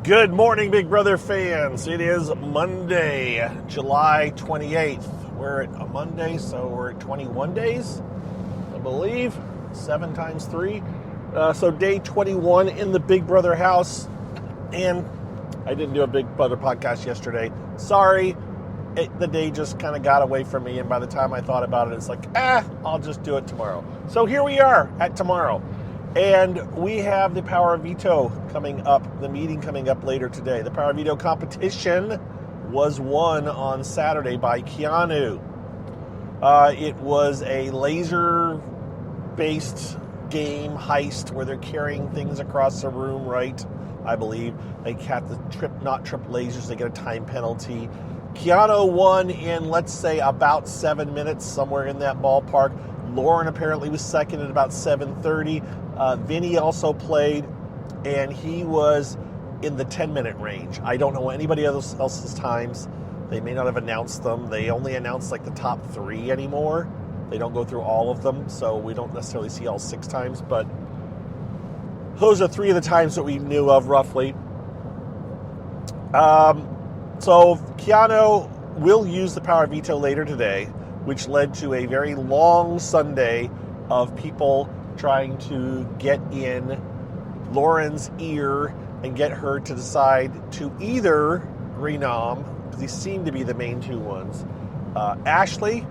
Good morning, Big Brother fans. It is Monday, July 28th. We're at a Monday, so we're at 21 days, I believe. 7 times 3. So day 21 in the Big Brother house. And I didn't do a Big Brother podcast yesterday. Sorry. The day just kind of got away from me, and by the time I thought about it, it's like, I'll just do it tomorrow. So here we are at tomorrow. And we have the Power of Veto coming up, the meeting coming up later today. The Power of Veto competition was won on Saturday by Keanu. It was a laser-based game heist where they're carrying things across the room, right? I believe. They have to not trip lasers, they get a time penalty. Keanu won in, let's say, about 7 minutes, somewhere in that ballpark. Lauren apparently was second at about 7:30. Vinny also played, and he was in the 10-minute range. I don't know anybody else's times. They may not have announced them. They only announce like the top 3 anymore. They don't go through all of them, so we don't necessarily see all 6 times, but those are 3 of the times that we knew of roughly. So Keanu will use the Power of Veto later today, which led to a very long Sunday of people trying to get in Lauren's ear and get her to decide to either renom, because these seem to be the main 2 ones, Ashley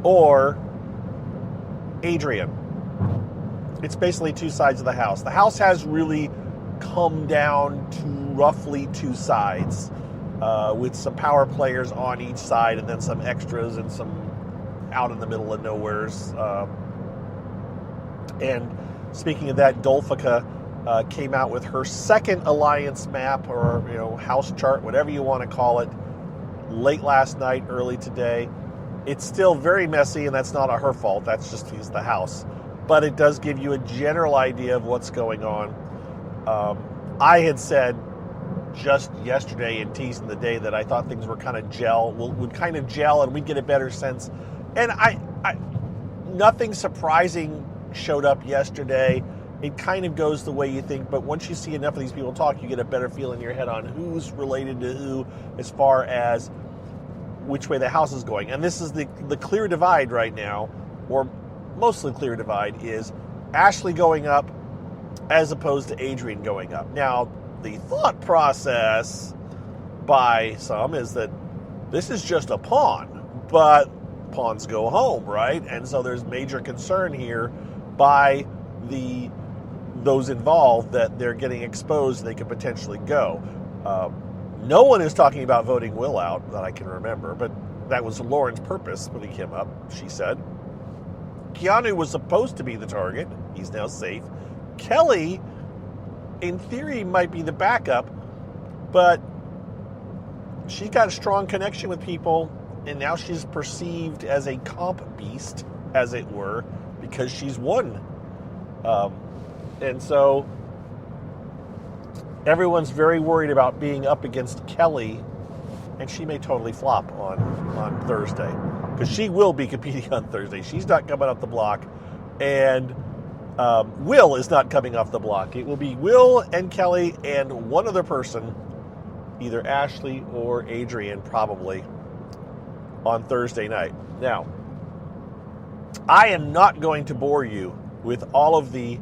or Adrian. It's basically 2 sides of the house. The house has really come down to roughly 2 sides, with some power players on each side and then some extras and some out in the middle of nowheres. And speaking of that, Dolphika came out with her second alliance map, or house chart, whatever you want to call it, late last night, early today. It's still very messy, and that's not her fault. That's just the house. But it does give you a general idea of what's going on. I had said just yesterday in teasing the day that I thought things were kind of would kind of gel, and we'd get a better sense. And I nothing surprising showed up yesterday. It kind of goes the way you think, but once you see enough of these people talk, you get a better feel in your head on who's related to who as far as which way the house is going. And this is the clear divide right now, or mostly clear divide, is Ashley going up as opposed to Adrian going up. Now, the thought process by some is that this is just a pawn, but pawns go home, right? And so there's major concern here by those involved that they're getting exposed and they could potentially go. No one is talking about voting Will out that I can remember, but that was Lauren's purpose when he came up, she said. Keanu was supposed to be the target. He's now safe. Kelly, in theory, might be the backup, but she got a strong connection with people, and now she's perceived as a comp beast, as it were, because she's won. And so everyone's very worried about being up against Kelly, and she may totally flop on Thursday, because she will be competing on Thursday. She's not coming up the block, and Will is not coming off the block. It will be Will and Kelly and one other person, either Ashley or Adrian, probably, on Thursday night. Now, I am not going to bore you with all of the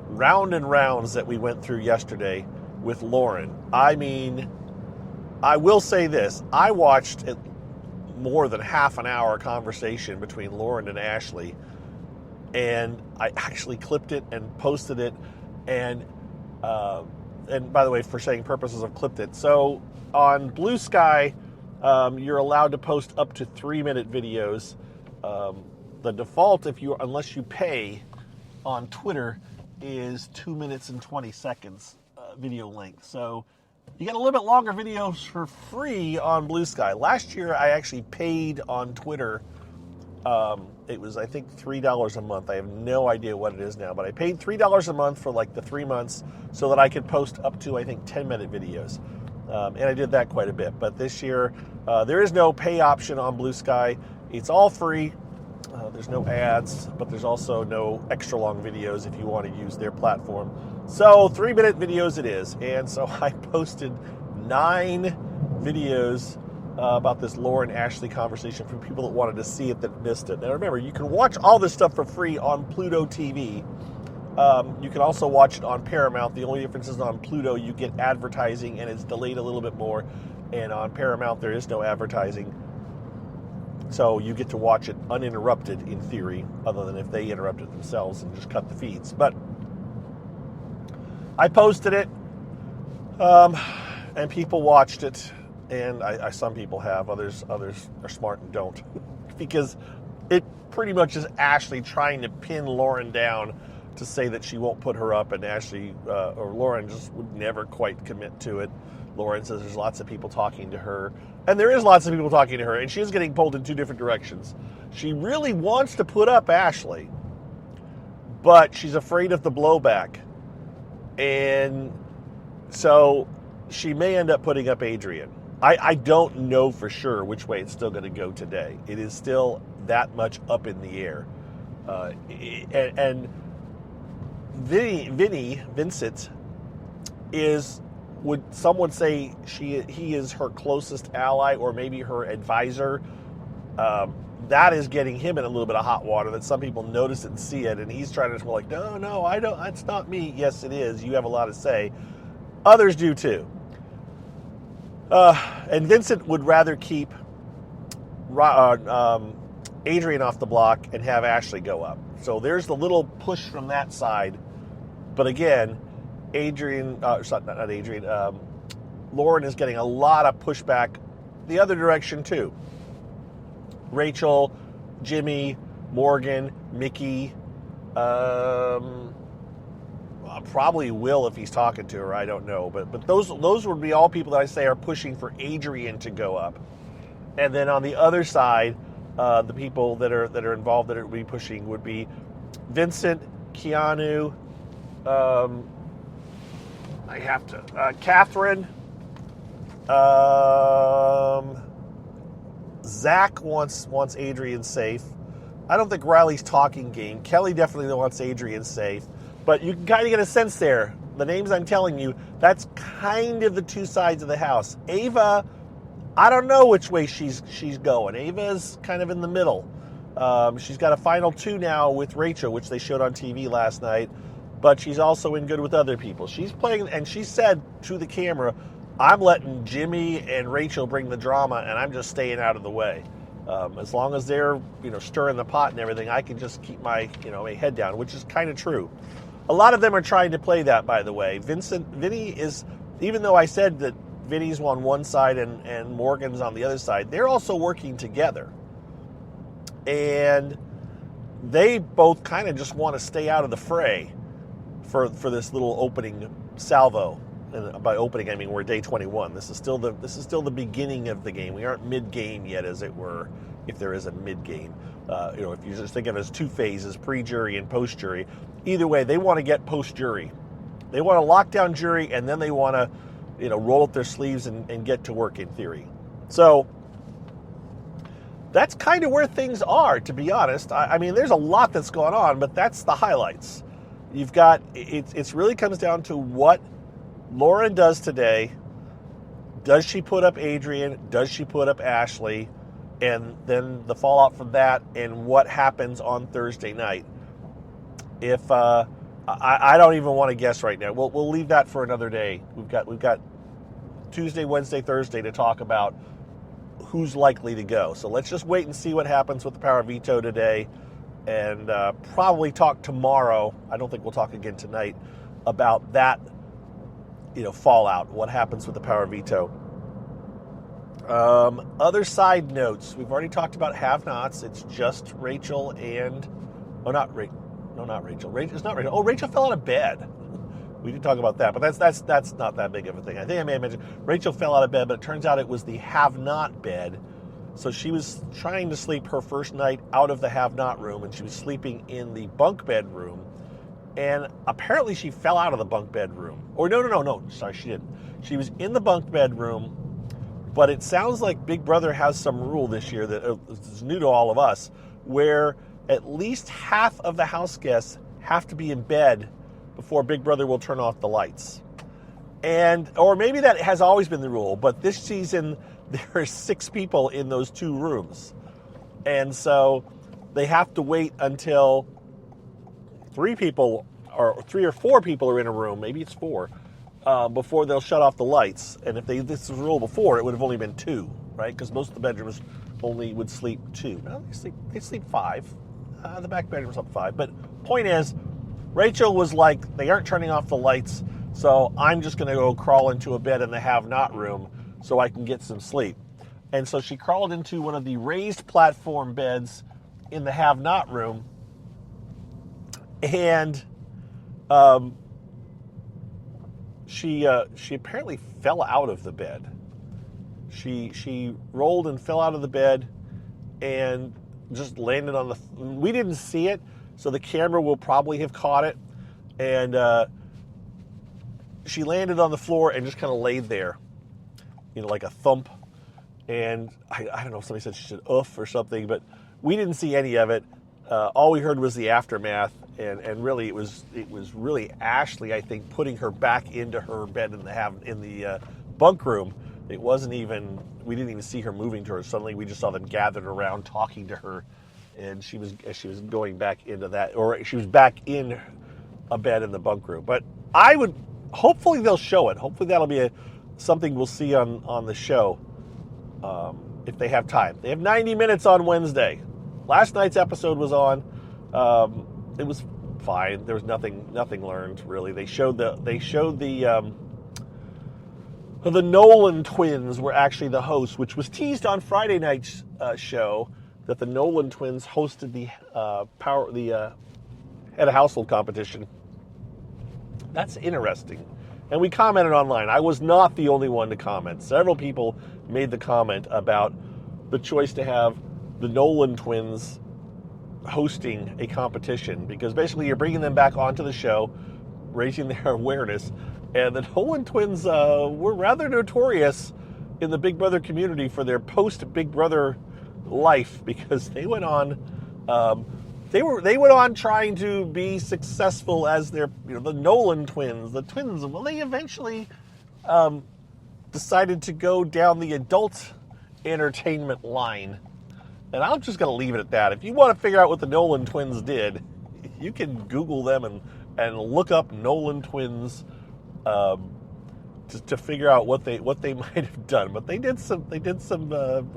round and rounds that we went through yesterday with Lauren. I mean, I will say this. I watched more than half an hour conversation between Lauren and Ashley, and I actually clipped it and posted it, and by the way, for saying purposes of clipped it. So on Blue Sky, you're allowed to post up to 3-minute videos. The default, unless you pay on Twitter, is 2 minutes and 20 seconds video length. So you get a little bit longer videos for free on Blue Sky. Last year, I actually paid on Twitter. It was, I think, $3 a month. I have no idea what it is now, but I paid $3 a month for like the 3 months so that I could post up to, I think, 10-minute videos. And I did that quite a bit. But this year, there is no pay option on Blue Sky. It's all free. There's no ads, but there's also no extra long videos if you want to use their platform. So 3-minute videos it is. And so I posted 9 videos about this Lauren Ashley conversation from people that wanted to see it that missed it. Now remember, you can watch all this stuff for free on Pluto TV. You can also watch it on Paramount. The only difference is on Pluto you get advertising and it's delayed a little bit more. And on Paramount there is no advertising. So you get to watch it uninterrupted in theory, other than if they interrupt it themselves and just cut the feeds. But I posted it, and people watched it, and some people have, others are smart and don't, because it pretty much is Ashley trying to pin Lauren down to say that she won't put her up, and Ashley or Lauren just would never quite commit to it. Lauren says there's lots of people talking to her, and there is lots of people talking to her, and she is getting pulled in 2 different directions. She really wants to put up Ashley, but she's afraid of the blowback, and so she may end up putting up Adrian. I don't know for sure which way it's still going to go today. It is still that much up in the air, and Vincent is, would someone say he is her closest ally or maybe her advisor? That is getting him in a little bit of hot water, that some people notice it and see it, and he's trying to go like, no, I don't. It's not me. Yes, it is. You have a lot to say. Others do too. And Vincent would rather keep Adrian off the block and have Ashley go up. So there's the little push from that side. But again, Lauren is getting a lot of pushback the other direction too. Rachel, Jimmy, Morgan, Mickey, probably Will if he's talking to her. I don't know, but those would be all people that I say are pushing for Adrian to go up. And then on the other side, the people that are involved that would be pushing would be Vincent, Keanu. Catherine. Zach wants Adrian safe. I don't think Riley's talking game. Kelly definitely wants Adrian safe. But you can kind of get a sense there. The names I'm telling you, that's kind of the 2 sides of the house. Ava, I don't know which way she's going. Ava is kind of in the middle. She's got a final 2 now with Rachel, which they showed on TV last night. But she's also in good with other people. She's playing, and she said to the camera, I'm letting Jimmy and Rachel bring the drama, and I'm just staying out of the way. As long as they're, stirring the pot and everything, I can just keep my head down, which is kind of true. A lot of them are trying to play that, by the way. Vinny is, even though I said that Vinny's on one side and Morgan's on the other side, they're also working together. And they both kind of just want to stay out of the fray for this little opening salvo. And by opening, I mean we're day 21. This is still the beginning of the game. We aren't mid-game yet, as it were, if there is a mid-game. If you just think of it as 2 phases, pre-jury and post-jury. Either way, they want to get post-jury. They want to lock down jury, and then they want to, roll up their sleeves and get to work, in theory. So that's kind of where things are, to be honest. I mean, there's a lot that's going on, but that's the highlights. You've got, it really comes down to what Lauren does today. Does she put up Adrian? Does she put up Ashley? And then the fallout from that, and what happens on Thursday night. If I don't even want to guess right now. We'll leave that for another day. We've got Tuesday, Wednesday, Thursday to talk about who's likely to go. So let's just wait and see what happens with the power veto today, and probably talk tomorrow. I don't think we'll talk again tonight about that. Fallout. What happens with the power veto? Other side notes. We've already talked about have-nots. It's just Rachel and... Oh, not Rachel. No, not Rachel. It's not Rachel. Oh, Rachel fell out of bed. We did talk about that, but that's not that big of a thing. I think I may have mentioned Rachel fell out of bed, but it turns out it was the have-not bed. So she was trying to sleep her first night out of the have-not room, and she was sleeping in the bunk bed room. And apparently she fell out of the bunk bed room. Or no. Sorry, she didn't. She was in the bunk bed room, but it sounds like Big Brother has some rule this year that is new to all of us, where at least half of the house guests have to be in bed before Big Brother will turn off the lights. Or maybe that has always been the rule, but this season there are 6 people in those 2 rooms. And so they have to wait until 3 or 4 people are in a room, maybe it's 4, before they'll shut off the lights. And if this was a rule before, it would have only been 2, right? Because most of the bedrooms only would sleep 2. No, they sleep 5. The back bedroom's up 5. But point is, Rachel was like, they aren't turning off the lights, so I'm just going to go crawl into a bed in the have-not room so I can get some sleep. And so she crawled into one of the raised platform beds in the have-not room, and she apparently fell out of the bed. She rolled and fell out of the bed and just landed on the... We didn't see it, so the camera will probably have caught it. And she landed on the floor and just kind of laid there, like a thump. And I don't know if somebody said she said oof or something, but we didn't see any of it. All we heard was the aftermath, and really it was really Ashley, I think, putting her back into her bed in the bunk room. It wasn't even, we didn't even see her moving to her. Suddenly we just saw them gathered around talking to her, and she was going back into that, or she was back in a bed in the bunk room. But hopefully they'll show it. Hopefully that'll be something we'll see on the show if they have time. They have 90 minutes on Wednesday. Last night's episode was on. It was fine. There was nothing learned really. They showed the Nolan twins were actually the hosts, which was teased on Friday night's show, that the Nolan twins hosted the head of household competition. That's interesting. And we commented online. I was not the only one to comment. Several people made the comment about the choice to have the Nolan twins hosting a competition, because basically you're bringing them back onto the show, raising their awareness. And the Nolan twins were rather notorious in the Big Brother community for their post-Big Brother life, because they went on they went on trying to be successful as their the Nolan twins, the twins. Well, they eventually decided to go down the adult entertainment line. And I'm just going to leave it at that. If you want to figure out what the Nolan twins did, you can Google them and look up Nolan twins to figure out what they might have done. But they did some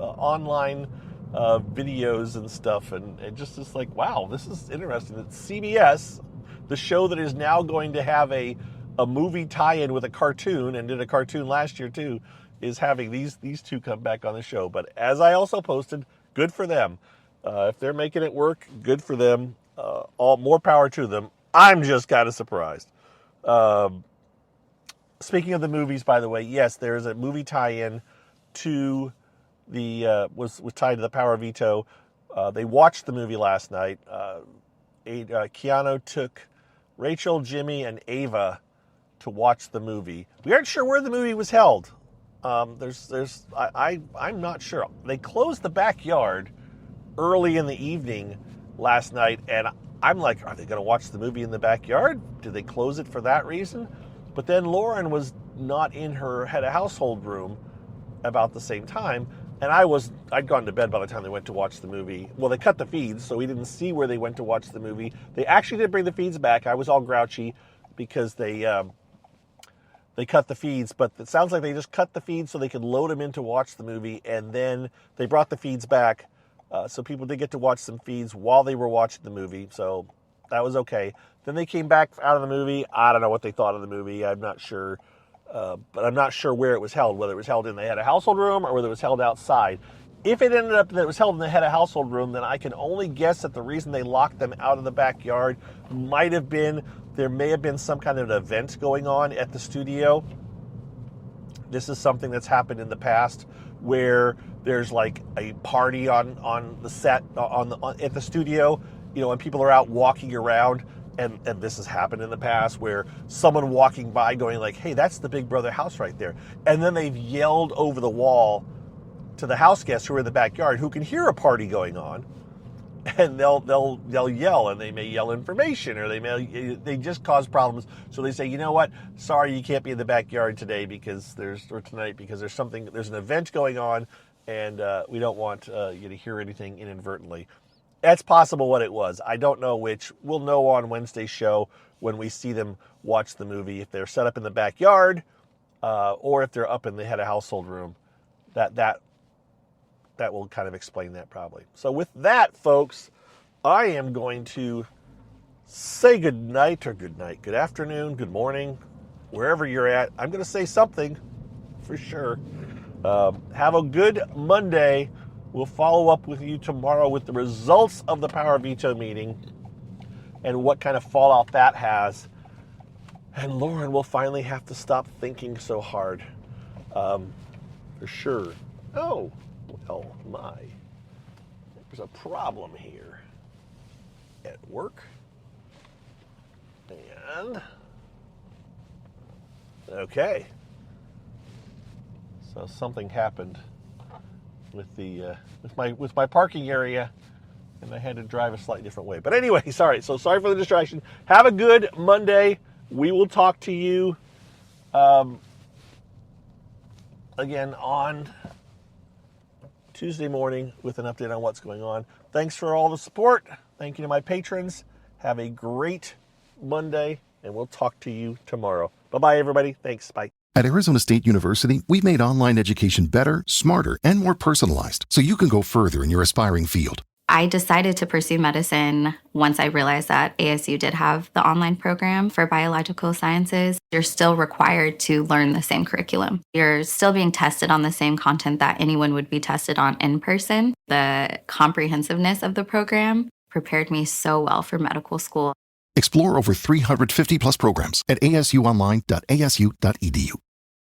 online videos and stuff, and it just is like, wow, this is interesting. It's CBS, the show that is now going to have a movie tie-in with a cartoon, and did a cartoon last year too, is having these two come back on the show. But as I also posted, good for them. If they're making it work, good for them. All more power to them. I'm just kind of surprised. Speaking of the movies, by the way, yes, there is a movie tie-in to was tied to the Power Veto. They watched the movie last night. Keanu took Rachel, Jimmy, and Ava to watch the movie. We aren't sure where the movie was held. I'm not sure. They closed the backyard early in the evening last night, and I'm like, are they going to watch the movie in the backyard? Did they close it for that reason? But then Lauren was not in her head of household room about the same time, and I'd gone to bed by the time they went to watch the movie. Well, they cut the feeds, so we didn't see where they went to watch the movie. They actually did bring the feeds back. I was all grouchy because they cut the feeds, but it sounds like they just cut the feeds so they could load them in to watch the movie, and then they brought the feeds back, so people did get to watch some feeds while they were watching the movie, so that was okay. Then they came back out of the movie. I don't know what they thought of the movie. I'm not sure, but I'm not sure where it was held, whether it was held in the head of household room or whether it was held outside. If it ended up that it was held in the head of household room, then I can only guess that the reason they locked them out of the backyard might have been there may have been some kind of event going on at the studio. This is something that's happened in the past where there's like a party on the set at the studio, and people are out walking around, and this has happened in the past where someone walking by going like, hey, that's the Big Brother house right there. And then they've yelled over the wall to the house guests who are in the backyard, who can hear a party going on. and they'll yell, and they may yell information, or they just cause problems. So they say, you know what, sorry, you can't be in the backyard today tonight because there's an event going on, and we don't want you to hear anything inadvertently. That's possible what it was. I don't know which. We'll know on Wednesday's show when we see them watch the movie if they're set up in the backyard or if they're up in the head of household room. That will kind of explain that probably. So with that, folks, I am going to say good night, good afternoon, good morning, wherever you're at. I'm going to say something for sure. Have a good Monday. We'll follow up with you tomorrow with the results of the Power Veto meeting and what kind of fallout that has. And Lauren will finally have to stop thinking so hard. For sure. Oh, well, there's a problem here at work. And, okay. So something happened with my parking area, and I had to drive a slightly different way. But anyway, sorry for the distraction. Have a good Monday. We will talk to you again on Tuesday morning with an update on what's going on. Thanks for all the support. Thank you to my patrons. Have a great Monday, and we'll talk to you tomorrow. Bye-bye, everybody. Thanks. Bye. At Arizona State University, we've made online education better, smarter, and more personalized so you can go further in your aspiring field. I decided to pursue medicine once I realized that ASU did have the online program for biological sciences. You're still required to learn the same curriculum. You're still being tested on the same content that anyone would be tested on in person. The comprehensiveness of the program prepared me so well for medical school. Explore over 350 plus programs at asuonline.asu.edu.